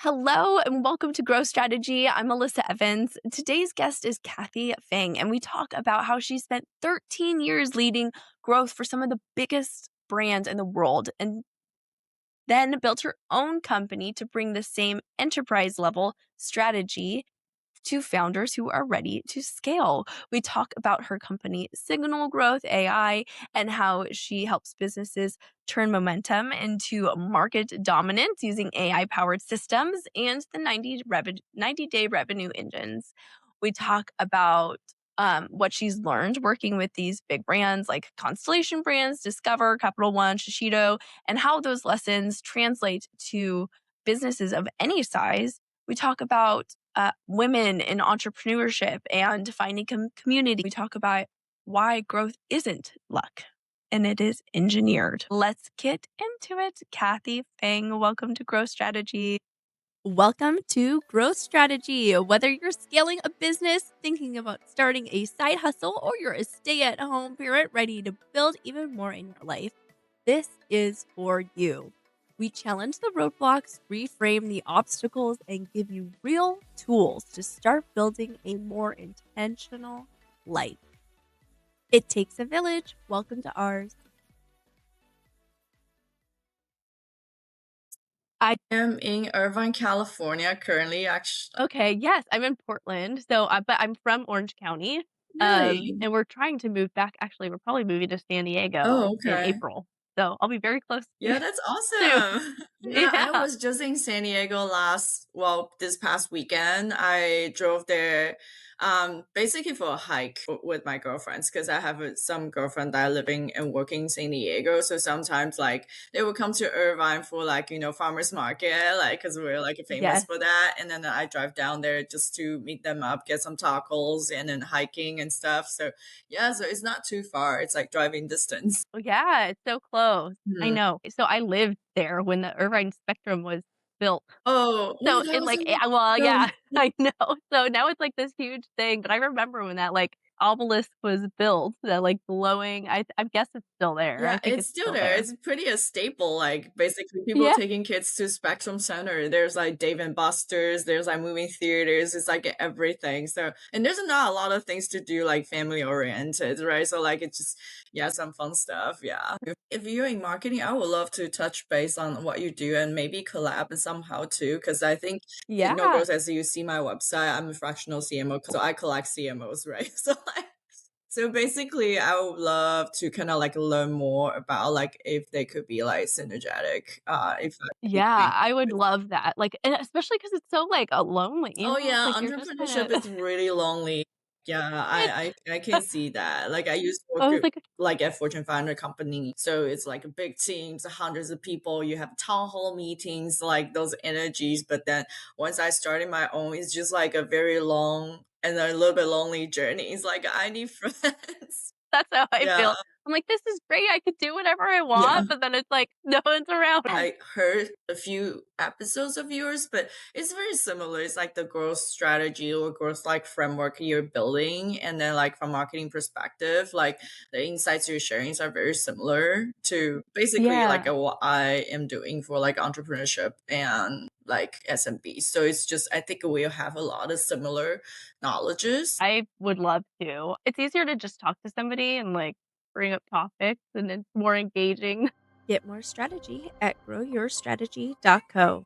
Hello and welcome to Growth Strategy. I'm Alyssa Evans. Today's guest is Kathie Feng, and we talk about how she spent 13 years leading growth for some of the biggest brands in the world and then built her own company to bring the same enterprise level strategy to founders who are ready to scale. We talk about her company, Signal Growth AI, and how she helps businesses turn momentum into market dominance using AI powered systems and the 90-day revenue engines. We talk about what she's learned working with these big brands like Constellation Brands, Discover, Capital One, Shiseido, and how those lessons translate to businesses of any size. We talk about women in entrepreneurship and finding community. We talk about why growth isn't luck and it is engineered. Let's get into it. Kathie Feng, welcome to Growth Strategy. Welcome to Growth Strategy. Whether you're scaling a business, thinking about starting a side hustle, or you're a stay at home parent ready to build even more in your life, this is for you. We challenge the roadblocks, reframe the obstacles, and give you real tools to start building a more intentional life. It takes a village. Welcome to ours. I am in Irvine, California currently, actually. Okay, yes, I'm in Portland. But I'm from Orange County. Really? And we're trying to move back. Actually, we're probably moving to San Diego Oh, in okay. April. So I'll be very close Yeah, that's soon. awesome. Yeah, I Yeah. was just in San Diego this past weekend. I drove there basically for a hike with my girlfriends because I have some girlfriend that are living and working in San Diego. So sometimes like they would come to Irvine for farmers market, like because we're like famous Yes. for that. And then I drive down there just to meet them up, get some tacos and then hiking and stuff. So yeah, so it's not too far. It's like driving distance. Oh, yeah, it's so close. I Mhm. know. So I lived there when the Irvine Spectrum was built. Oh, So that it was like, so well, so yeah, I know. So now it's like this huge thing, but I remember when that like obelisk was built, that like glowing. I guess it's still there. I yeah, think it's it's still still there. there. It's pretty a staple, like, basically people Yeah. taking kids to Spectrum Center. There's, like, Dave& and Buster's, there's, like, movie theaters, it's, like, everything, so and there's not a lot of things to do, like, family-oriented, right? So, like, it's just yeah, some fun stuff, yeah. If you're in marketing, I would love to touch base on what you do and maybe collab somehow too, because I think Signal Yeah. Growth, as you see my website, I'm a fractional CMO, so I collect CMOs, right? So basically, I would love to kind of like learn more about like if they could be like synergetic, if Yeah, I would love that. Like, and especially because it's so like lonely, Oh yeah, like you're just kind entrepreneurship of is really lonely. Yeah, it's I can see that. Like I used to I work was like, like at Fortune 500 company, so it's like big teams, hundreds of people. You have town hall meetings, like those energies. But then once I started my own, it's just like a very long and a little bit lonely journey. It's like I need friends. that's how I Yeah, feel. I'm like, this is great. I could do whatever I yeah. want, but then it's like no one's around. I heard a few episodes of yours, but it's very similar. It's like the growth strategy or growth like framework you're building, and then like from marketing perspective, like the insights you're sharing are very similar to basically like Yeah. what I am doing for like entrepreneurship and like SMB. So it's just I think we have a lot of similar knowledges. I would love to. It's easier to just talk to somebody and like bring up topics and it's more engaging. Get more strategy at growyourstrategy.co.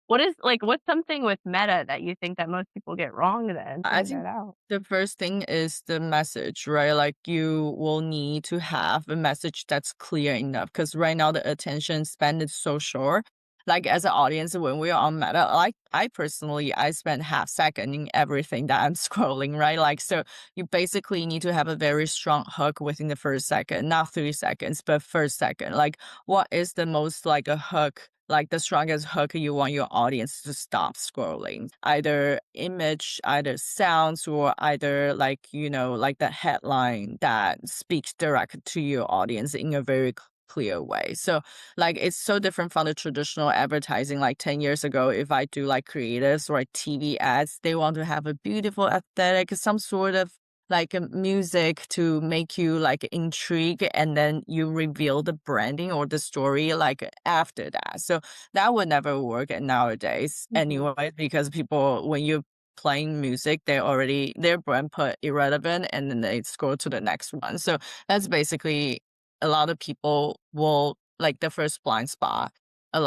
What's something with Meta that you think that most people get wrong then? I Figure that think out. the first thing is the message, right? Like you will need to have a message that's clear enough because right now the attention span is so short. Like as an audience, when we're on Meta, like I personally, I spend half second in everything that I'm scrolling, right? Like so, you basically need to have a very strong hook within the first second, not 3 seconds, but first second. Like what is the most like a hook? Like the strongest hook you want your audience to stop scrolling, either image, either sounds, or either like like the headline that speaks direct to your audience in a very clear way. So like it's so different from the traditional advertising. Like 10 years ago, if I do like creatives or like TV ads, they want to have a beautiful aesthetic, some sort of like music to make you like intrigue, and then you reveal the branding or the story like after that. So that would never work nowadays Mhm. anyway, because people, when you're playing music, they already their brand put irrelevant and then they scroll to the next one. So that's basically a lot of people will like the first blind spot a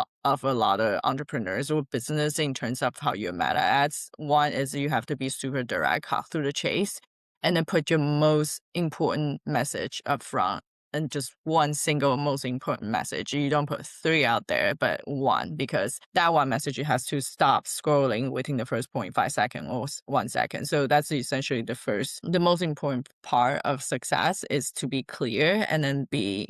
lot of entrepreneurs or business in terms of how you meta ads. One is you have to be super direct, cut through the chase, and then put your most important message up front and just one single most important message. You don't put three out there, but one, because that one message has to stop scrolling within the first 0.5 second or 1 second. So that's essentially the most important part of success is to be clear and then be,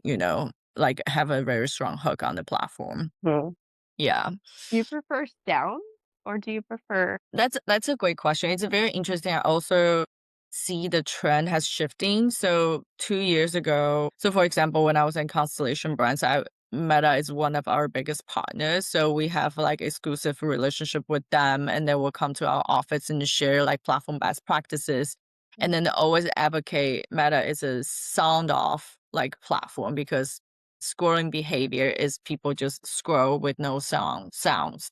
like have a very strong hook on the platform. Mhm. Yeah. Do you prefer sound or do you prefer That's a great question. It's very interesting. I also see the trend has shifting. So 2 years ago, so for example, when I was in Constellation Brands, Meta is one of our biggest partners. So we have like exclusive relationship with them, and they will come to our office and share like platform best practices. And then they always advocate Meta is a sound off like platform because scrolling behavior is people just scroll with no sounds.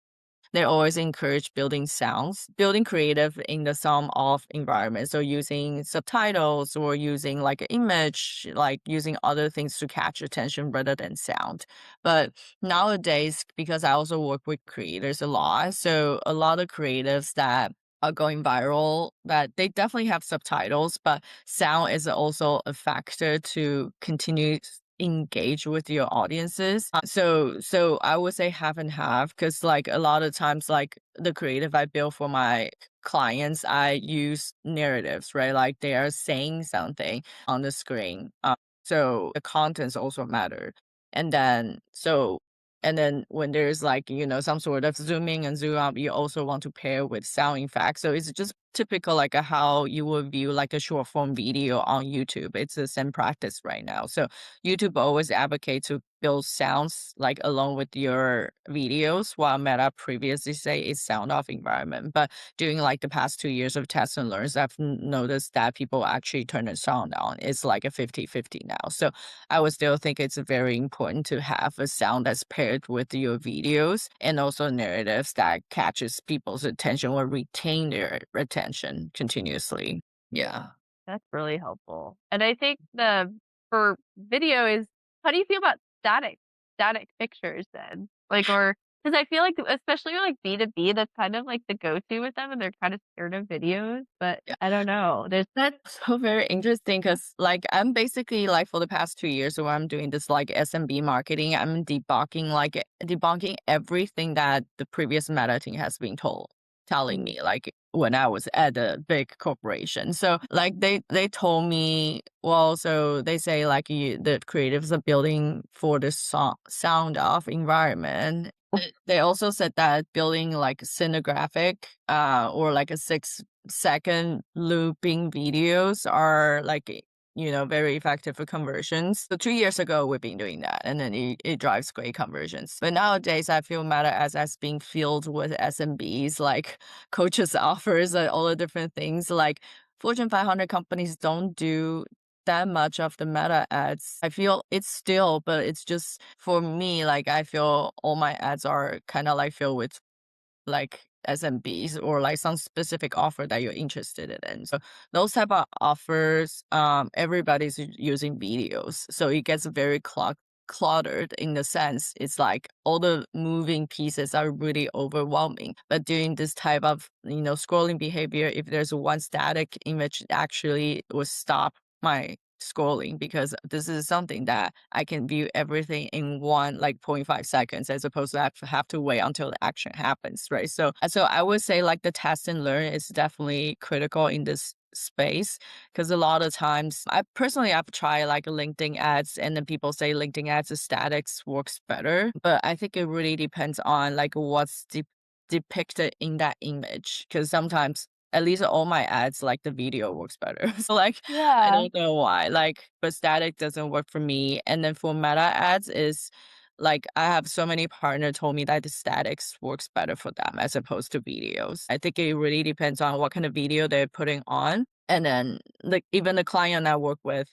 They always encourage building sounds, building creative in the sound off environment. So using subtitles or using like an image, like using other things to catch attention rather than sound. But nowadays, because I also work with creators a lot, so a lot of creatives that are going viral that they definitely have subtitles, but sound is also a factor to continue engage with your audiences. So I would say half and half, because like a lot of times like the creative I build for my clients, I use narratives, right? Like they are saying something on the screen. So the contents also matter. And then when there's like, some sort of zooming and zoom out, you also want to pair with sound effects. So it's just typical like how you would view like a short form video on YouTube. It's the same practice right now. So YouTube always advocates to build sounds like along with your videos, while Meta previously say it's sound off environment. But during like the past 2 years of test and learns, I've noticed that people actually turn the sound on. It's like a 50-50 now. So I would still think it's very important to have a sound that's paired with your videos and also narratives that catches people's attention or retain their attention continuously. Yeah. That's really helpful. And I think the for video is how do you feel about static pictures then? Like, or because I feel like especially with, like B2B, that's kind of like the go-to with them, and they're kind of scared of videos, but I don't know. There's That's so very interesting because, like, I'm basically like for the past 2 years, when I'm doing this like SMB marketing, I'm debunking everything that the previous meta team has been telling Mhm. me. Like when I was at a big corporation, so like they told me, well, so they say like the creatives are building for the sound off environment. They also said that building like cinegraphic or like a 6-second looping videos are like very effective for conversions. So 2 years ago we've been doing that, and then it drives great conversions. But nowadays I feel Meta as being filled with SMBs, like coaches offers and all the different things. Like Fortune 500 companies don't do that much of the meta ads. I feel it's still, but it's just for me, like I feel all my ads are kind of like filled with like SMBs or like some specific offer that you're interested in. So those type of offers, everybody's using videos. So it gets very cluttered in the sense it's like all the moving pieces are really overwhelming. But during this type of, scrolling behavior, if there's one static image, it actually will stop my scrolling, because this is something that I can view everything in one like 0.5 seconds as opposed to have to wait until the action happens, right? So I would say like the test and learn is definitely critical in this space, because a lot of times I've tried like LinkedIn ads, and then people say LinkedIn ads statics works better, but I think it really depends on like what's depicted in that image, because sometimes at least all my ads, like the video works better. So like, I Yeah. don't know why, like, but static doesn't work for me. And then for meta ads is like, I have so many partners told me that the statics works better for them as opposed to videos. I think it really depends on what kind of video they're putting on. And then like even the client I work with,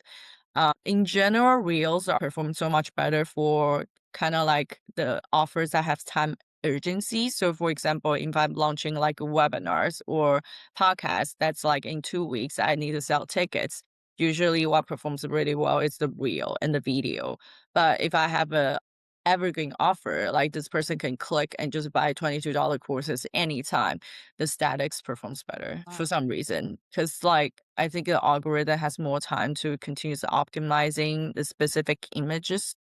in general, reels are performing so much better for kind of like the offers that have time urgency. So, for example, if I'm launching like webinars or podcasts, that's like in 2 weeks, I need to sell tickets. Usually, what performs really well is the reel and the video. But if I have a evergreen offer, like this person can click and just buy $22 courses anytime, the statics performs better for some reason. Because like I think the algorithm has more time to continuously optimizing the specific images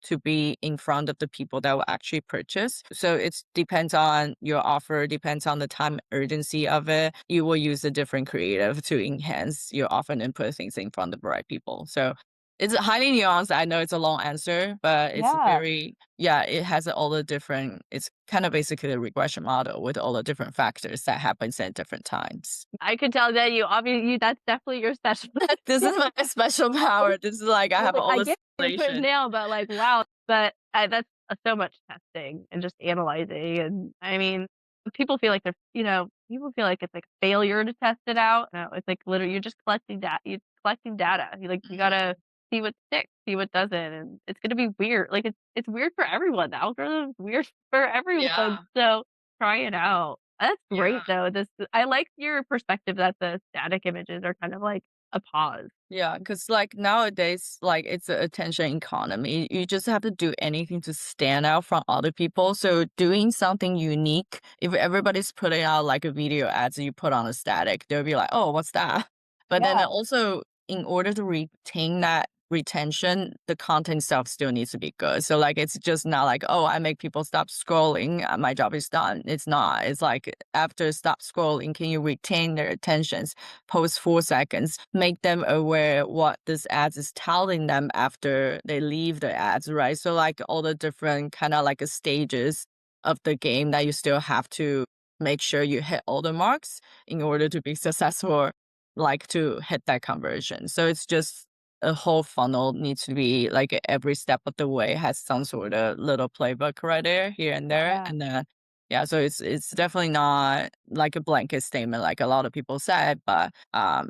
to be in front of the people that will actually purchase. So it depends on your offer, depends on the time urgency of it. You will use a different creative to enhance your offer and put things in front of the right people. So it's highly nuanced. I know it's a long answer, but it's Yeah. very, yeah, it has all the different, it's kind of basically a regression model with all the different factors that happens at different times. I could tell that you obviously that's definitely your specialty. This is my special power. This is like I I was have like, all I the get you put simulation. nail, but like, wow, but that's so much testing and just analyzing. And I mean, people feel like people feel like it's like a failure to test it out. No, it's like literally you're just collecting data. You're collecting data. You Mhm. gotta see what sticks, see what doesn't, and it's gonna be weird. Like it's weird for everyone. The algorithm's weird for everyone. Yeah, So try it out. That's yeah. great though. This I like your perspective that the static images are kind of like a pause. Yeah, because like nowadays, like it's an attention economy. You just have to do anything to stand out from other people. So doing something unique, if everybody's putting out like a video ads you put on a static, they'll be like, "Oh, what's that?" But then Yeah. also, in order to retain that retention, the content itself still needs to be good. So like it's just not like, "Oh, I make people stop scrolling, my job is done." It's not. It's like after stop scrolling, can you retain their attention? Post 4 seconds, make them aware what this ads is telling them after they leave the ads, right? So like all the different kind of like stages of the game that you still have to make sure you hit all the marks in order to be successful, like to hit that conversion. So it's just a whole funnel needs to be like every step of the way has some sort of little playbook right there, here and there. Yeah. And then yeah, so it's definitely not like a blanket statement like a lot of people said, but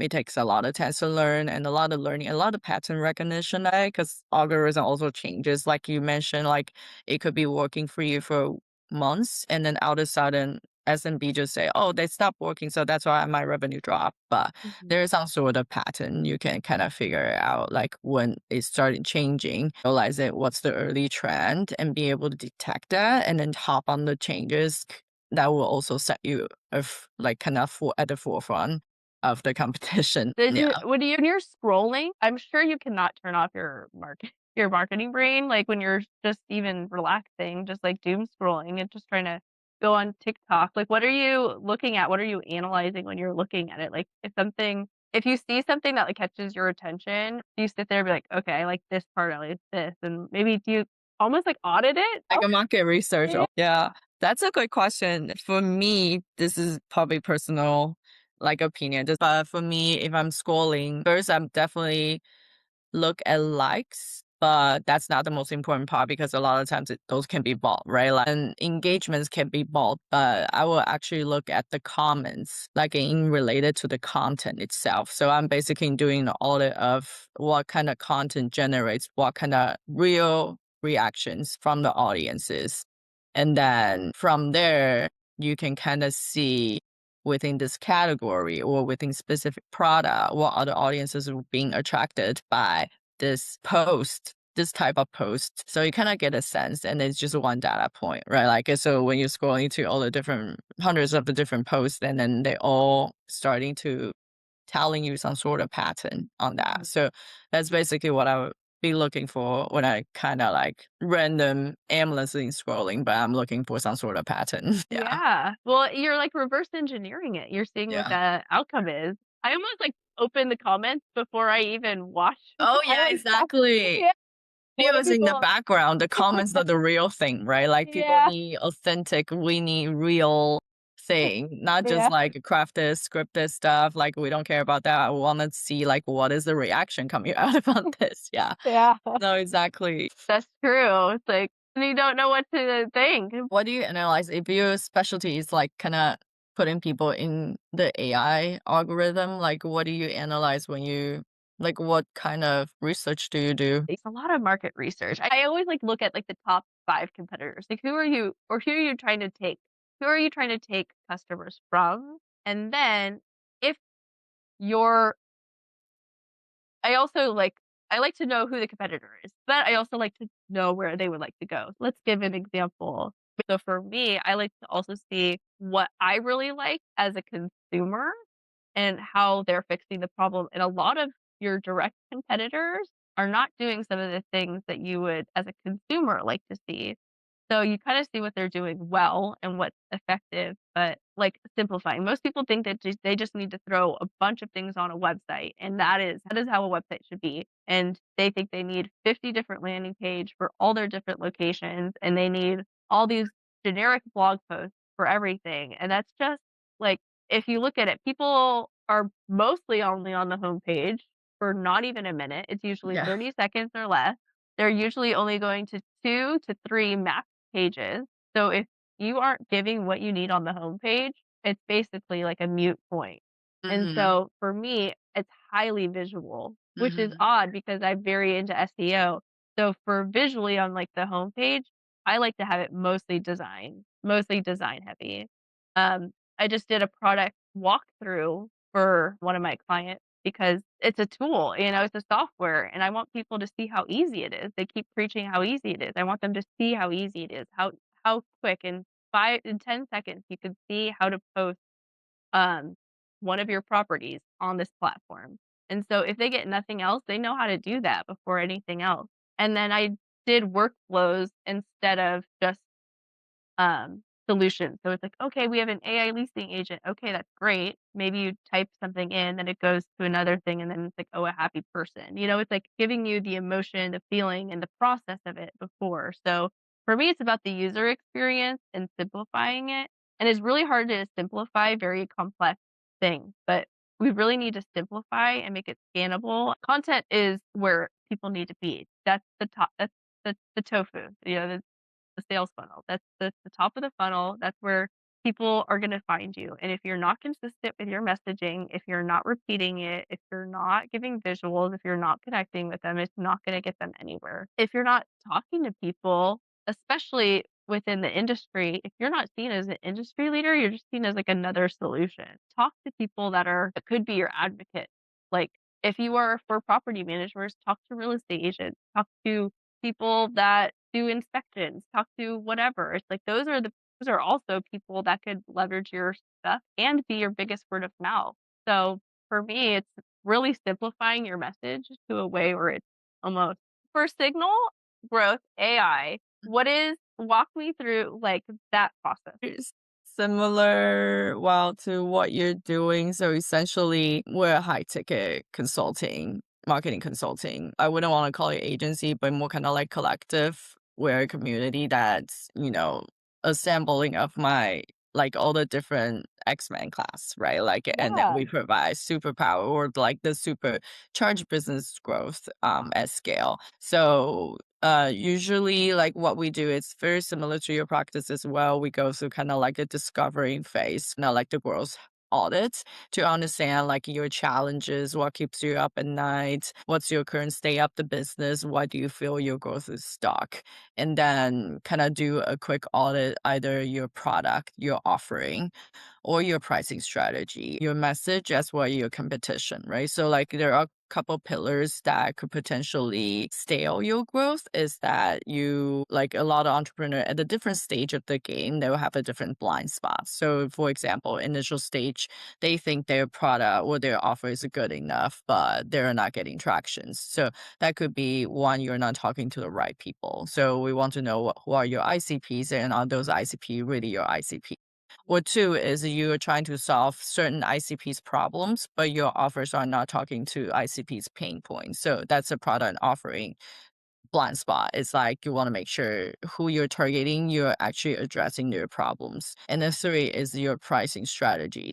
it takes a lot of tests to learn and a lot of learning, a lot of pattern recognition, because algorithm also changes. Like you mentioned, like it could be working for you for months, and then all of a sudden SMB just say, "Oh, they stopped working, so that's why my revenue dropped." But Mhm. there is some sort of pattern you can kind of figure it out, like when it started changing, realize it, what's the early trend, and be able to detect that, and then hop on the changes that will also set you of like kind of at the forefront of the competition. Does Yeah. your when you're scrolling, I'm sure you cannot turn off your your marketing brain, like, when you're just even relaxing, just, like, doom scrolling and just trying to go on TikTok. Like, what are you looking at? What are you analyzing when you're looking at it? Like, if you see something that, like, catches your attention, do you sit there and be like, "Okay, I like this part, I like this," and maybe do you almost, like, audit it? Like a market research. Yeah. Yeah. That's a good question. For me, this is probably personal like opinion. Just but for me, if I'm scrolling, first I'm definitely look at likes, but that's not the most important part because a lot of times those can be bought, right? Like, and engagements can be bought, but I will actually look at the comments, like in related to the content itself. So I'm basically doing an audit of what kind of content generates what kind of real reactions from the audiences. And then from there, you can kind of see within this category or within specific product what other audiences are being attracted by this post, this type of post. So you kind of get a sense, and it's just one data point, right? Like so when you're scrolling to all the different hundreds of the different posts, and then they all starting to telling you some sort of pattern on that. Mhm. So that's basically what I would be looking for when I kind of like random aimlessly scrolling, but I'm looking for some sort of pattern. Yeah. Yeah. Well, you're, like, reverse engineering it. You're seeing what Yeah. the outcome is. I almost, like, open the comments before I even watch. Oh, I, yeah, like, stop. exactly. Yeah. What do Videos in the people background, the comments are the real thing, right? Like people Yeah. need authentic, we need real thing, not just Yeah. like crafted, scripted stuff. Like we don't care about that. I want to see like what is the reaction coming out about this. Yeah. Yeah. No, exactly. That's true. It's like, and you don't know what to think. What do you analyze if your specialty is like kind of putting people in the AI algorithm? Like, what do you analyze when you like, what kind of research do you do? It's a lot of market research. I always, like, look at, like, the top 5 competitors. Like, who are you trying to take? Who are you trying to take customers from? And then if you're I also I like to know who the competitor is, but I also like to know where they would like to go. Let's give an example. So for me, I like to also see what I really like as a consumer and how they're fixing the problem. And a lot of your direct competitors are not doing some of the things that you would, as a consumer, like to see. So you kind of see what they're doing well and what's effective, but like simplifying. Most people think that they just need to throw a bunch of things on a website, and that is how a website should be. And they think they need 50 different landing page for all their different locations, and they need all these generic blog posts for everything. And that's just like if you look at it, people are mostly only on the homepage for not even a minute. It's usually Yeah. 30 seconds or less. They're usually only going to 2 to 3 max pages. So if you aren't giving what you need on the homepage, it's basically like a mute point. And Mhm, so for me, it's highly visual, which is mhm. odd because I'm very into SEO. So for visually on like the homepage, I like to have it mostly design heavy. I just did a product walkthrough for one of my clients because it's a tool, it's a software, and I want people to see how easy it is. They keep preaching how easy it is. I want them to see how easy it is, how quick in 10 seconds you can see how to post um one of your properties on this platform. And so if they get nothing else, they know how to do that before anything else. And then I did workflows instead of just solution. So it's like, okay, we have an AI leasing agent. Okay, that's great. Maybe you type something in, then it goes to another thing, and then it's like, oh, a happy person. It's like giving you the emotion, the feeling, and the process of it before. So for me, it's about the user experience and simplifying it. And it's really hard to simplify very complex things, but we really need to simplify and make it scannable. Content is where people need to be. That's the top. That's the tofu. The sales funnel. That's the top of the funnel. That's where people are gonna find you. And if you're not consistent with your messaging, if you're not repeating it, if you're not giving visuals, if you're not connecting with them, it's not gonna get them anywhere. If you're not talking to people, especially within the industry, if you're not seen as an industry leader, you're just seen as like another solution. Talk to people that could be your advocate. Like if you are for property managers, talk to real estate agents, talk to people that do inspections, talk to whatever. It's like those are also people that could leverage your stuff and be your biggest word of mouth. So for me, it's really simplifying your message to a way where it's almost for signal growth AI. Walk me through like that process. It's similar, well, to what you're doing. So essentially, we're a high ticket consulting, marketing consulting. I wouldn't want to call it agency, but more kind of like collective. We're a community that's, assembling of my like all the different X-Men class, right? Like, and then Yeah. we provide superpower or like the supercharged business growth at scale. So usually like what we do is very similar to your practice as well. We go through kind of like a discovering phase, like the growth audit to understand like your challenges, what keeps you up at night, what's your current state of the business, why do you feel your growth is stuck, and then kind of do a quick audit, either your product, your offering, or your pricing strategy, your message, as well as your competition, right? So like there are a couple pillars that could potentially stale your growth is that you like a lot of entrepreneur at a different stage of the game, they will have a different blind spot. So for example, initial stage, they think their product or their offer is good enough, but they're not getting traction. So that could be one, you're not talking to the right people. So we want to know who are your ICPs and are those ICP really your ICP? Or two is you are trying to solve certain ICP's problems, but your offers are not talking to ICP's pain points. So that's a product offering blind spot. It's like you want to make sure who you're targeting, you're actually addressing their problems. And then three is your pricing strategy.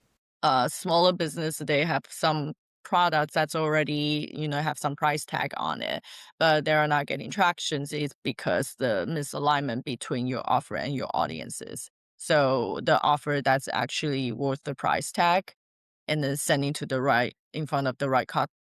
Smaller business, they have some products that's already, have some price tag on it, but they're not getting tractions is because the misalignment between your offer and your audiences. So the offer that's actually worth the price tag and then sending to the right in front of the right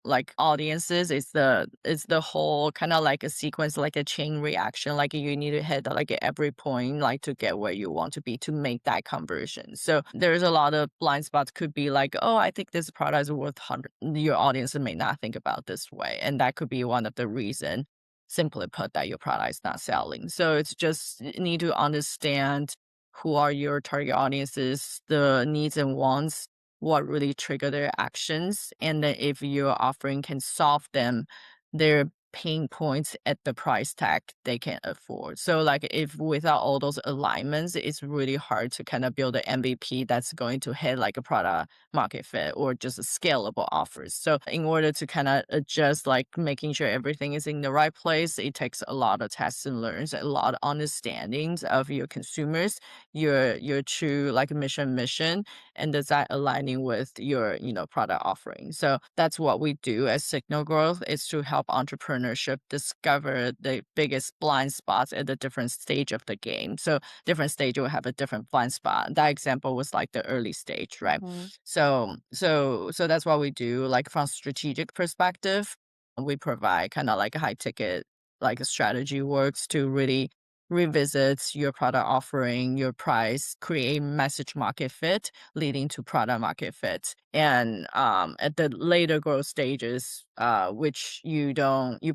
like audiences is the whole kind of like a sequence, like a chain reaction. Like you need to hit like at every point, like to get where you want to be to make that conversion. So there's a lot of blind spots. Could be like, oh, I think this product is worth 100. Your audience may not think about this way, and that could be one of the reason. Simply put, that your product is not selling. So it's just you need to understand who are your target audiences, the needs and wants, what really trigger their actions, and then if your offering can solve them, their pain points at the price tag they can afford. So like if without all those alignments, it's really hard to kind of build an MVP that's going to hit like a product market fit or just a scalable offers. So in order to kind of adjust, like making sure everything is in the right place, it takes a lot of tests and learns, a lot of understandings of your consumers, your true like mission, and is that aligning with your product offering. So that's what we do as Signal Growth, is to help entrepreneurship discover the biggest blind spots at the different stage of the game. So different stage will have a different blind spot. That example was like the early stage, right? Mhm. So that's what we do. Like from strategic perspective, we provide kind of like a high ticket like strategy works to really revisit your product offering, your price, create message market fit, leading to product market fit. And at the later growth stages, which you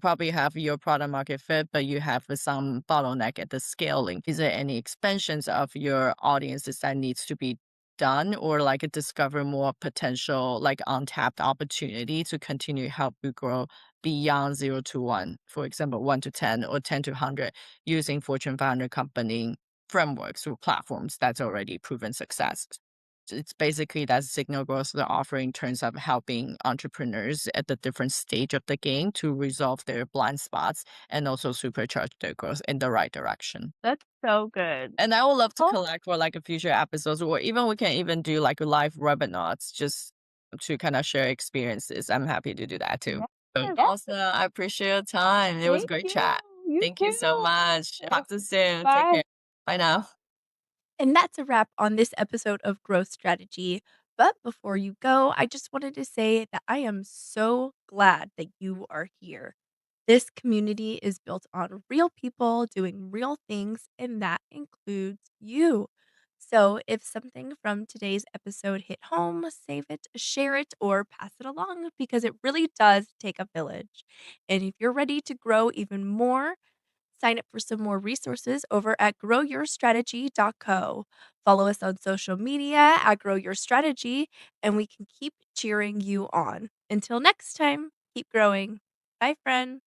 probably have your product market fit, but you have some bottleneck at the scaling. Is there any expansions of your audiences that needs to be done, or like discover more potential like untapped opportunity to continue help you grow beyond 0 to 1, for example 1 to 10 or 10 to 100, using Fortune 500 company frameworks or platforms that's already proven success. It's basically that Signal Growth, the offering turns up helping entrepreneurs at the different stage of the game to resolve their blind spots and also supercharge their growth in the right direction. That's so good. And I would love to Oh, collect for like a future episodes, or even we can even do like live webinars just to kind of share experiences. I'm happy to do that too. yes. So awesome. I appreciate your time. It was a Thank great you. chat. You Thank you so too. much. Talk to you soon. Take Bye. care. Bye now. And that's a wrap on this episode of Growth Strategy. But before you go, I just wanted to say that I am so glad that you are here. This community is built on real people doing real things, and that includes you. So if something from today's episode hit home, save it, share it, or pass it along because it really does take a village. And if you're ready to grow even more, sign up for some more resources over at growyourstrategy.co. Follow us on social media at Grow Your Strategy, and we can keep cheering you on. Until next time, keep growing. Bye, friend.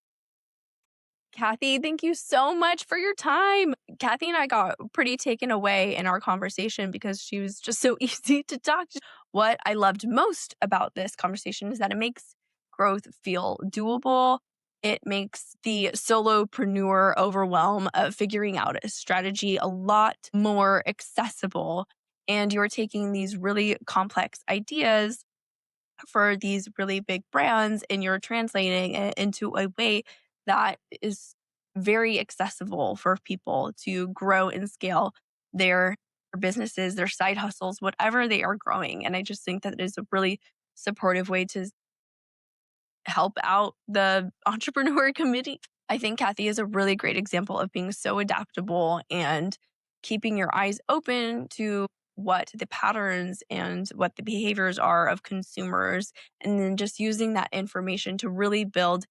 Kathie, thank you so much for your time. Kathie and I got pretty taken away in our conversation because she was just so easy to talk to. What I loved most about this conversation is that it makes growth feel doable. It makes the solopreneur overwhelm of figuring out a strategy a lot more accessible. And you're taking these really complex ideas for these really big brands and you're translating it into a way that is very accessible for people to grow and scale their businesses, their side hustles, whatever they are growing. And I just think that it is a really supportive way to help out the entrepreneur committee. I think Kathie is a really great example of being so adaptable and keeping your eyes open to what the patterns and what the behaviors are of consumers, and then just using that information to really build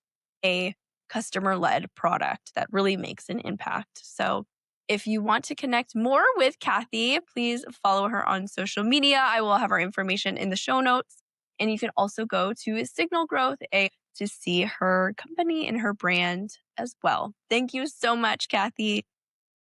a customer led product that really makes an impact. So, if you want to connect more with Kathie, please follow her on social media. I will have her information in the show notes. And you can also go to Signal Growth A to see her company and her brand as well. Thank you so much, Kathie.